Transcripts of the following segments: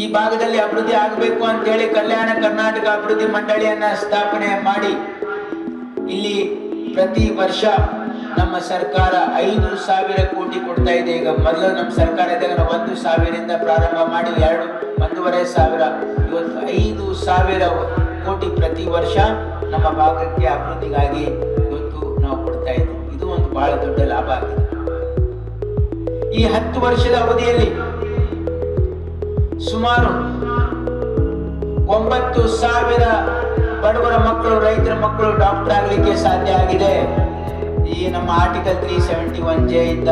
ಈ ಭಾಗದಲ್ಲಿ ಅಭಿವೃದ್ಧಿ ಆಗಬೇಕು ಅಂತೇಳಿ ಕಲ್ಯಾಣ ಕರ್ನಾಟಕ ಅಭಿವೃದ್ಧಿ ಮಂಡಳಿಯನ್ನ ಸ್ಥಾಪನೆ ಮಾಡಿ ಇಲ್ಲಿ ಪ್ರತಿ ವರ್ಷ ನಮ್ಮ ಸರ್ಕಾರ 5,000 ಕೋಟಿ ಕೊಡ್ತಾ ಇದೆ. ಈಗ ಮೊದಲು ನಮ್ಮ ಸರ್ಕಾರ ಇದ್ದಾಗ ನಾವು 1,000 ಪ್ರಾರಂಭ ಮಾಡಿ 1,500 ಇವತ್ತು 5,000 ಕೋಟಿ ಪ್ರತಿ ವರ್ಷ ನಮ್ಮ ಭಾಗಕ್ಕೆ ಅಭಿವೃದ್ಧಿಗಾಗಿ ಇವತ್ತು ನಾವು ಕೊಡ್ತಾ ಇದ್ದೀವಿ. ಇದು ಒಂದು ಬಹಳ ದೊಡ್ಡ ಲಾಭ ಆಗಿದೆ. ಈ 10 ವರ್ಷದ ಅವಧಿಯಲ್ಲಿ ಸುಮಾರು 9,000 ಬಡವರ ಮಕ್ಕಳು, ರೈತರ ಮಕ್ಕಳು ಡಾಕ್ಟರ್ ಆಗಲಿಕ್ಕೆ ಸಾಧ್ಯ ಆಗಿದೆ. ಈ ನಮ್ಮ ಆರ್ಟಿಕಲ್ 371J ಇಂದ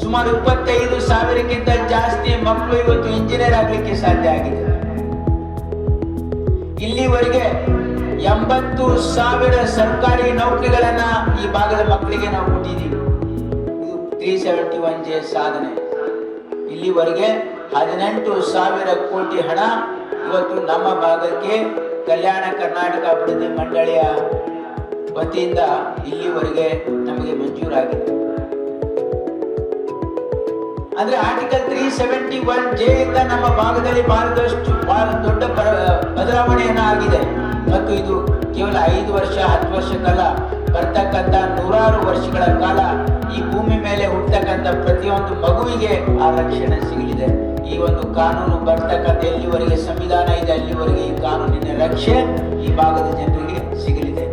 ಸುಮಾರು 25,000ಕ್ಕಿಂತ ಜಾಸ್ತಿ ಮಕ್ಕಳು ಇವತ್ತು ಇಂಜಿನಿಯರ್ ಆಗಲಿಕ್ಕೆ ಸಾಧ್ಯ ಆಗಿದೆ. ಇಲ್ಲಿವರೆಗೆ 80,000 ಸರ್ಕಾರಿ ನೌಕರಿಗಳನ್ನ ಈ ಭಾಗದ ಮಕ್ಕಳಿಗೆ ನಾವು ಕೊಟ್ಟಿದ್ದೀವಿ. ಇದು 371J ಸಾಧನೆ. ಇಲ್ಲಿವರೆಗೆ 18,000 ಕೋಟಿ ಹಣ ಇವತ್ತು ನಮ್ಮ ಭಾಗಕ್ಕೆ ಕಲ್ಯಾಣ ಕರ್ನಾಟಕ ಅಭಿವೃದ್ಧಿ ಮಂಡಳಿಯ ವತಿಯಿಂದ ಇಲ್ಲಿವರೆಗೆ ನಮಗೆ ಮಂಜೂರಾಗಿದೆ. ಅಂದ್ರೆ ಆರ್ಟಿಕಲ್ 371J ಇಂದ ನಮ್ಮ ಭಾಗದಲ್ಲಿ ಬಹಳ ದೊಡ್ಡ ಬದಲಾವಣೆಯನ್ನ ಆಗಿದೆ. ಮತ್ತು ಇದು ಕೇವಲ 5 ವರ್ಷ 10 ವರ್ಷಕ್ಕಲ್ಲ, ಬರ್ತಕ್ಕಂಥ 100 ವರ್ಷಗಳ ಕಾಲ ಈ ಭೂಮಿ ಮೇಲೆ ಹುಟ್ಟತಕ್ಕಂಥ ಪ್ರತಿಯೊಂದು ಮಗುವಿಗೆ ಆ ರಕ್ಷಣೆ ಸಿಗಲಿದೆ. ಈ ಒಂದು ಕಾನೂನು ಬರ್ತಕ್ಕಂಥ ಎಲ್ಲಿವರೆಗೆ ಸಂವಿಧಾನ ಇದೆ ಅಲ್ಲಿವರೆಗೆ ಈ ಕಾನೂನಿನ ರಕ್ಷೆ ಈ ಭಾಗದ ಜನರಿಗೆ ಸಿಗಲಿದೆ.